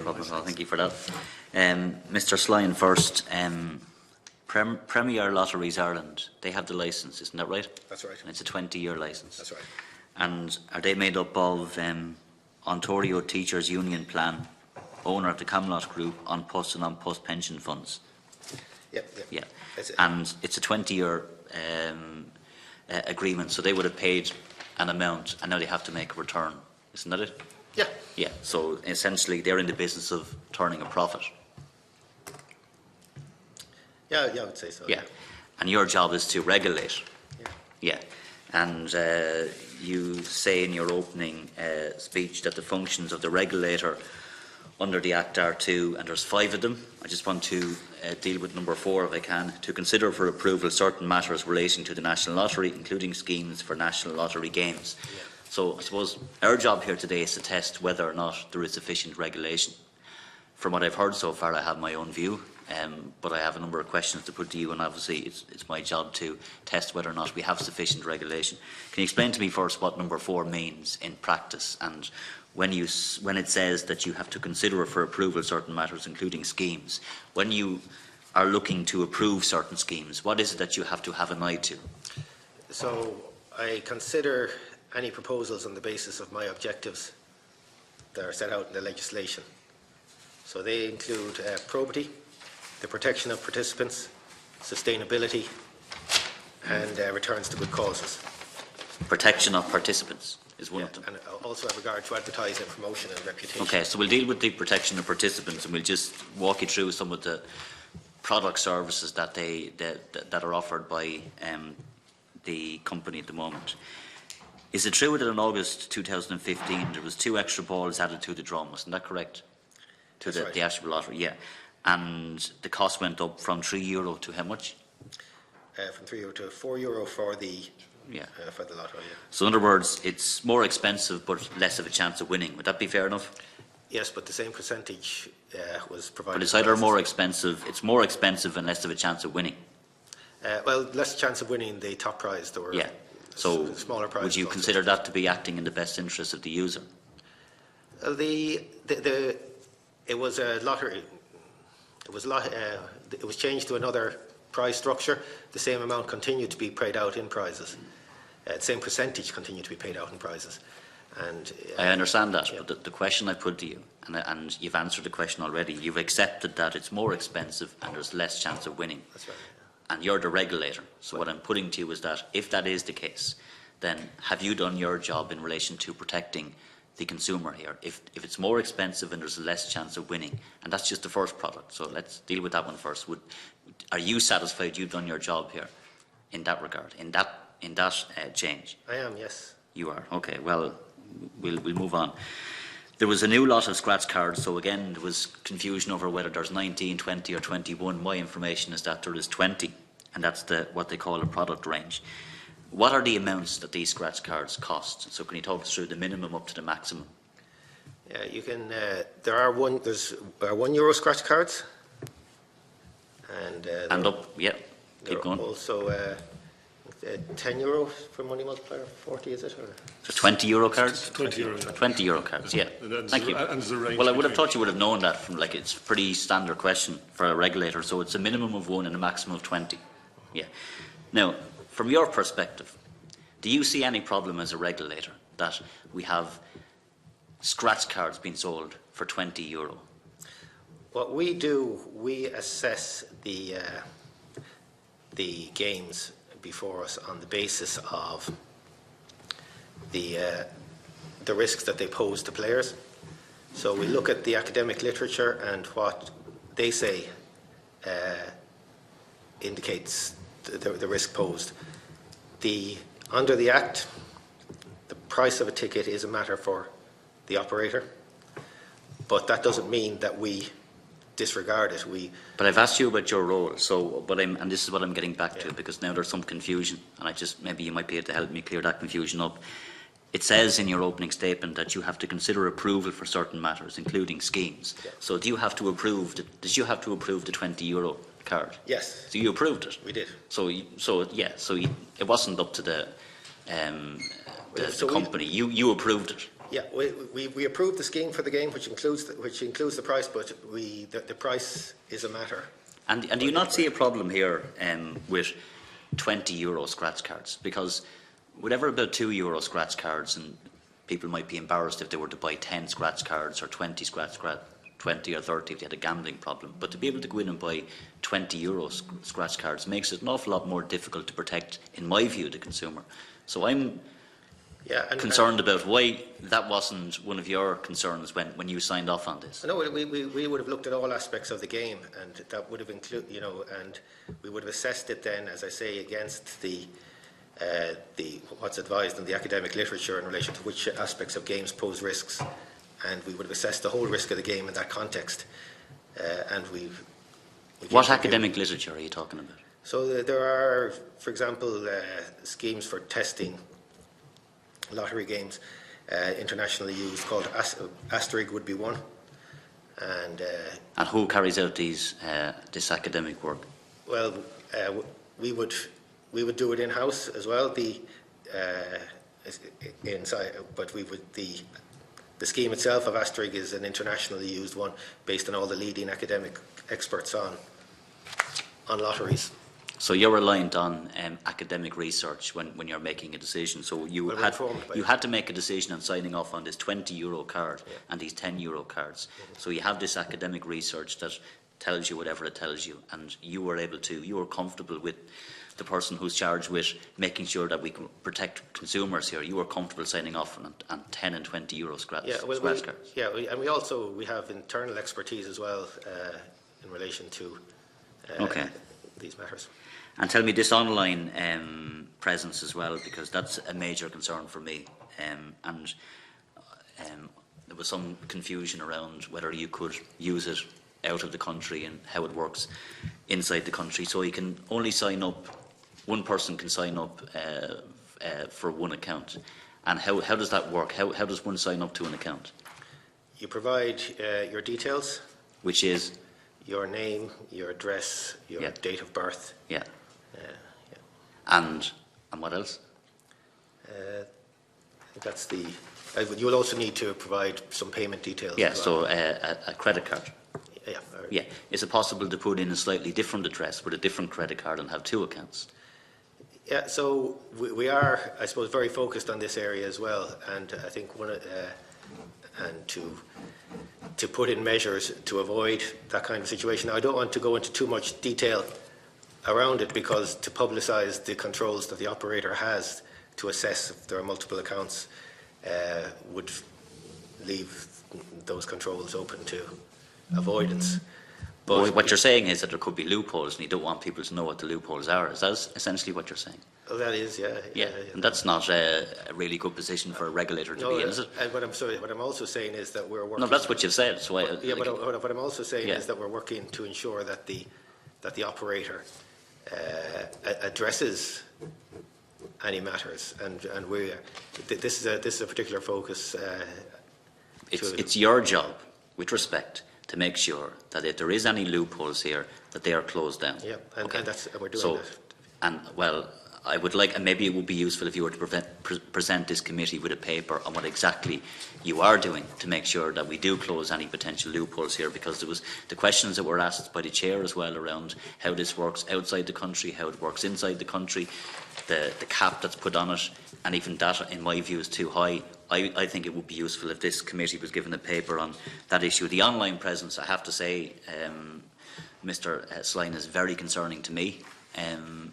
problem at all. Thank you for that. Mr. Slyan first. Premier Lotteries Ireland, they have the licence, isn't that right? That's right. And it's a 20-year licence. That's right. And are they made up of Ontario Teachers Union Plan, owner of the Camelot Group, on post and on post pension funds? Yep. Yeah. And it's a 20-year agreement, so they would have paid an amount and now they have to make a return, isn't that it? Yeah. Yeah, so essentially they're in the business of turning a profit. Yeah, I would say so. Yeah, and your job is to regulate. Yeah. Yeah, and you say in your opening speech that the functions of the regulator under the Act are two, and there's 5 of them. I just want to deal with number 4 if I can. To consider for approval certain matters relating to the National Lottery, including schemes for National Lottery games. Yeah. So I suppose our job here today is to test whether or not there is sufficient regulation. From what I've heard so far, I have my own view. But I have a number of questions to put to you, and obviously it's my job to test whether or not we have sufficient regulation. Can you explain to me first what number 4 means in practice, and when it says that you have to consider for approval certain matters, including schemes, when you are looking to approve certain schemes, what is it that you have to have an eye to? So I consider any proposals on the basis of my objectives that are set out in the legislation. So they include probity, the protection of participants, sustainability, and returns to good causes. Protection of participants is one of them. And also have regard to advertising, promotion and reputation. Okay, so we'll deal with the protection of participants, and we'll just walk you through some of the product services that that are offered by the company at the moment. Is it true that in August 2015 there was 2 extra balls added to the drum? Isn't that correct? To That's right. The actual lottery, yeah. And the cost went up from €3 to how much? From €3 to €4 for the lottery. Yeah. So in other words, it's more expensive but less of a chance of winning. Would that be fair enough? Yes, but the same percentage was provided. But it's either more expensive. It's more expensive and less of a chance of winning. Well, less chance of winning the top prize. There were So smaller prizes. Would you consider that to be acting in the best interest of the user? It was a lottery. It was changed to another prize structure. The same amount continued to be paid out in prizes. The same percentage continued to be paid out in prizes. And I understand that, but the question I put to you, and you've answered the question already, you've accepted that it's more expensive and there's less chance of winning. That's right. And you're the regulator. So what I'm putting to you is that if that is the case, then have you done your job in relation to protecting the consumer here? If it's more expensive and there's less chance of winning, and that's just the first product, so let's deal with that one first. Are you satisfied you've done your job here in that regard, in that change? I am, yes. You are. Okay, well, we'll move on. There was a new lot of scratch cards, so again there was confusion over whether there's 19, 20 or 21. My information is that there is 20, and that's what they call a product range. What are the amounts that these scratch cards cost? So can you talk us through the minimum up to the maximum? Yeah, you can. There are €1 scratch cards, and up. Yeah, keep going. Also, €10 for money multiplier. 40 is it? Or? So €20 cards. €20. €20 cards. Yeah. Thank you. Well, I would have thought you would have known that from it's a pretty standard question for a regulator. So it's a minimum of 1 and a maximum of 20. Yeah. Now, from your perspective, do you see any problem as a regulator that we have scratch cards being sold for €20? What we do, we assess the games before us on the basis of the risks that they pose to players. So we look at the academic literature, and what they say indicates the risk posed. Under the Act, the price of a ticket is a matter for the operator, but that doesn't mean that we disregard it. But I've asked you about your role, and this is what I'm getting back to, because now there's some confusion, and maybe you might be able to help me clear that confusion up. It says in your opening statement that you have to consider approval for certain matters, including schemes. Yeah. So did you have to approve the €20 card? Yes. So you approved it? We did. So it wasn't up to the company. You approved it. Yeah, we approved the scheme for the game, which includes the price, but the price is a matter. And do you not see a problem here with €20 scratch cards? Because whatever about €2 scratch cards, and people might be embarrassed if they were to buy 10 scratch cards or 20 20 or 30 if they had a gambling problem. But to be able to go in and buy €20 scratch cards makes it an awful lot more difficult to protect, in my view, the consumer. So I'm concerned about why that wasn't one of your concerns when you signed off on this. No, we would have looked at all aspects of the game, and that would have included, and we would have assessed it then, as I say, against the what's advised in the academic literature in relation to which aspects of games pose risks, and we would have assessed the whole risk of the game in that context. And what academic literature are you talking about? So there are, for example, schemes for testing lottery games, internationally used, called Asterig would be one. And who carries out this academic work? Well, we would do it in-house as well. But the scheme itself of Asterig is an internationally used one, based on all the leading academic experts on lotteries. So you're reliant on academic research when you're making a decision. So you had to make a decision on signing off on this €20 card and these €10 cards. So you have this academic research that tells you whatever it tells you, and you were comfortable with the person who's charged with making sure that we can protect consumers here. You were comfortable signing off on 10 and €20 scratch cards. Yeah, and we have internal expertise as well in relation to these matters. And tell me this online presence as well, because that's a major concern for me. And there was some confusion around whether you could use it out of the country and how it works inside the country. So you can only sign up, one person can sign up for one account. And how does that work? How does one sign up to an account? You provide your details. Which is? Your name, your address, your date of birth. Yeah. And what else? That's the. You'll also need to provide some payment details. Yeah, so a credit card. Yeah. Yeah. Is it possible to put in a slightly different address with a different credit card and have two accounts? Yeah, so we are, I suppose, very focused on this area as well, and I think and to put in measures to avoid that kind of situation. Now, I don't want to go into too much detail around it, because to publicise the controls that the operator has to assess if there are multiple accounts would leave those controls open to avoidance. But what you're saying is that there could be loopholes, and you don't want people to know what the loopholes are. Is that essentially what you're saying? Oh, that is, yeah. And that's not a really good position for a regulator to be in, is it? What I'm also saying is that we're working. No, that's what you've said. So what I'm also saying is that we're working to ensure that the operator addresses any matters, and this is a particular focus. It's your job, with respect, to make sure that if there is any loopholes here, that they are closed down. Yeah, and we're doing that. And well, I would like, and maybe it would be useful if you were to present this committee with a paper on what exactly you are doing to make sure that we do close any potential loopholes here, because there was the questions that were asked by the chair as well around how this works outside the country, how it works inside the country, the cap that's put on it, and even that, in my view, is too high. I think it would be useful if this committee was given a paper on that issue. The online presence, I have to say, Mr. Slynn, is very concerning to me. And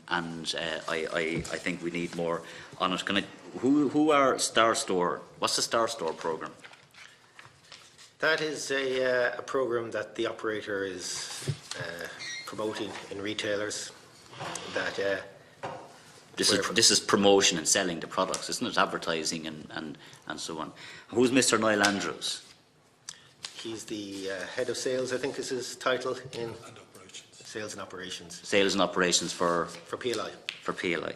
I think we need more on it. Who are Star Store? What's the Star Store programme? That is a programme that the operator is promoting in retailers. That this is promotion and selling the products, isn't it? Advertising and so on. Who's Mr. Niall Andrews? He's the head of sales, I think is his title, in sales and operations. Sales and operations for PLI. For PLI.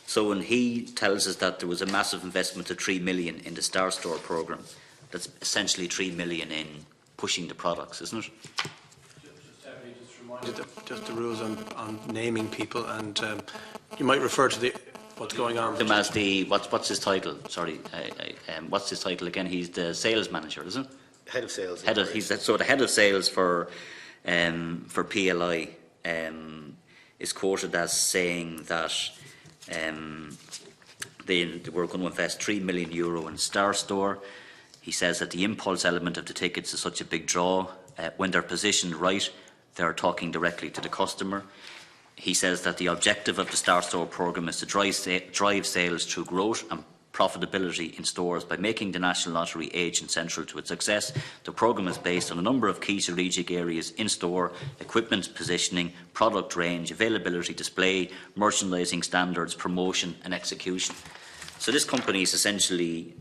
So when he tells us that there was a massive investment of $3 million in the Star Store programme, that's essentially $3 million in pushing the products, isn't it? Just the rules on naming people, and you might refer to the what's going on. Him as the, what's his title? Sorry, what's his title again? He's the sales manager, isn't he? Head of sales. So the head of sales for PLI is quoted as saying that they were going to invest €3 million in Star Store. He says that the impulse element of the tickets is such a big draw. When they're positioned right, they're talking directly to the customer. He says that the objective of the Star Store programme is to drive sales through growth and profitability in stores by making the National Lottery agent central to its success. The programme is based on a number of key strategic areas: in-store, equipment positioning, product range, availability, display, merchandising standards, promotion and execution. So this company is essentially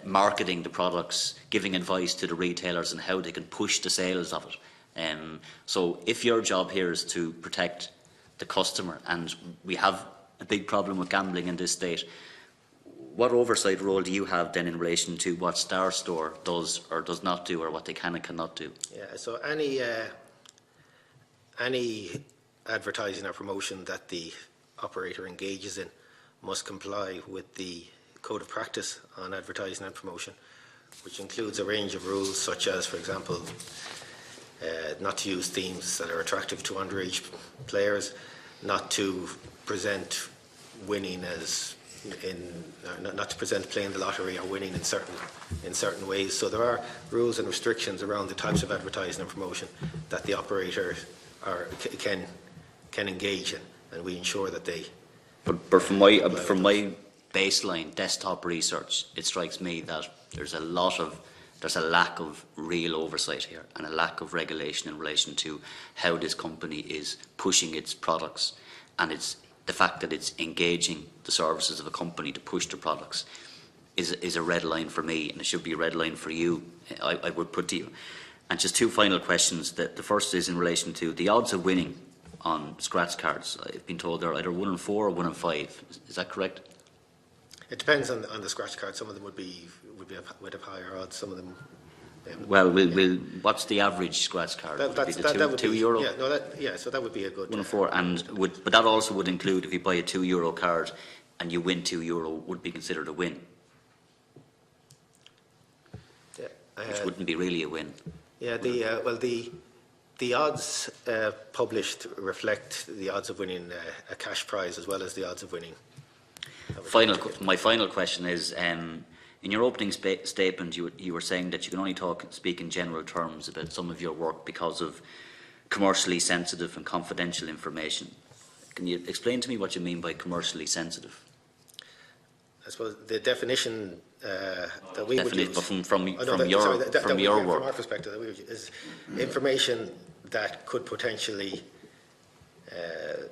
marketing the products, giving advice to the retailers on how they can push the sales of it. So if your job here is to protect the customer, and we have a big problem with gambling in this state, what oversight role do you have then in relation to what Star Store does or does not do, or what they can and cannot do? Yeah, so any advertising or promotion that the operator engages in must comply with the Code of Practice on Advertising and Promotion, which includes a range of rules such as, for example, not to use themes that are attractive to underage players, not to present winning as not to present playing the lottery or winning in certain ways. So there are rules and restrictions around the types of advertising and promotion that the operator can engage in, and we ensure that they. But from my baseline desktop research, it strikes me that there's a lack of real oversight here and a lack of regulation in relation to how this company is pushing its products, and it's the fact that it's engaging the services of a company to push the products is a red line for me, and it should be a red line for you, I would put to you. And just two final questions. The first is in relation to the odds of winning on scratch cards. I've been told they're either 1 in 4 or 1 in 5. Is that correct? It depends on the scratch card. Some of them would have higher odds. Some of them. Well, what's the average scratch card? Would it be €2? Yeah, no, so that would be a good. 1 in 4, but that also would include if you buy a €2 card and you win €2, would be considered a win. Yeah, which wouldn't be really a win. Yeah, the odds published reflect the odds of winning a cash prize as well as the odds of winning. My final question is, in your opening statement, you were saying that you can only speak in general terms about some of your work because of commercially sensitive and confidential information. Can you explain to me what you mean by commercially sensitive? I suppose the definition that we would use, but from your work, from our perspective, that we would use, is information that could potentially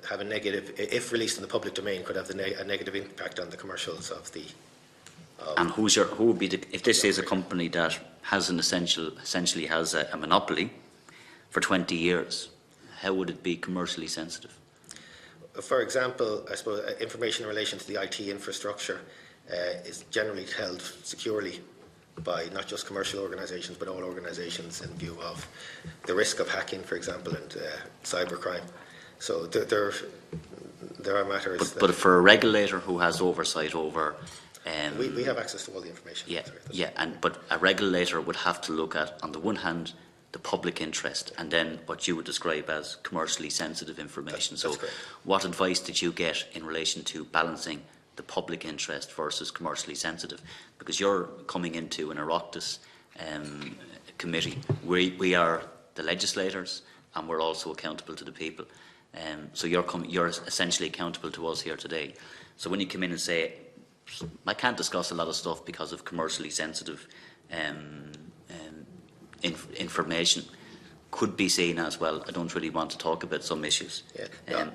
have a negative, if released in the public domain, could have a negative impact on the commercials of the. And who would be if this is a company that has essentially has a monopoly for 20 years? How would it be commercially sensitive? For example, I suppose information in relation to the IT infrastructure is generally held securely by not just commercial organisations but all organisations in view of the risk of hacking, for example, and cybercrime. So there are matters. But for a regulator who has oversight over. We have access to all the information. But a regulator would have to look at, on the one hand, the public interest, and then what you would describe as commercially sensitive information. That's correct. What advice did you get in relation to balancing the public interest versus commercially sensitive? Because you're coming into an Oireachtas committee. We are the legislators, and we're also accountable to the people. So you're essentially accountable to us here today. So when you come in and say, I can't discuss a lot of stuff because of commercially sensitive information, could be seen as, well, I don't really want to talk about some issues. And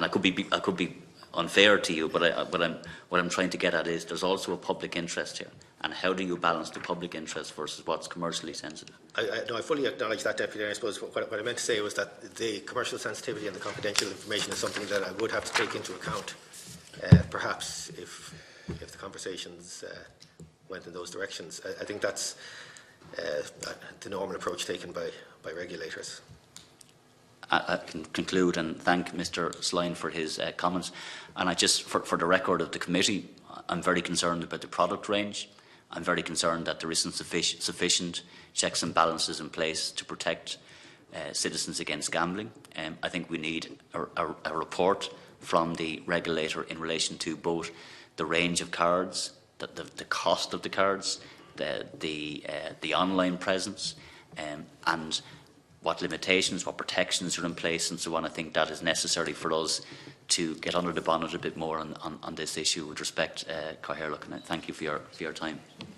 I could be unfair to you, but what I'm trying to get at is there's also a public interest here, and how do you balance the public interest versus what's commercially sensitive? I fully acknowledge that, Deputy, and I suppose what I meant to say was that the commercial sensitivity and the confidential information is something that I would have to take into account, perhaps if the conversations went in those directions. I think that's the normal approach taken by regulators. I can conclude and thank Mr. Sline for his comments. And I just, for the record of the committee, I'm very concerned about the product range. I'm very concerned that there isn't sufficient checks and balances in place to protect citizens against gambling. I think we need a report from the regulator in relation to both the range of cards, the cost of the cards, the online presence, and what limitations, what protections are in place, and so on. I think that is necessary for us to get under the bonnet a bit more on this issue with respect, Cathaoirleach. And thank you for your time.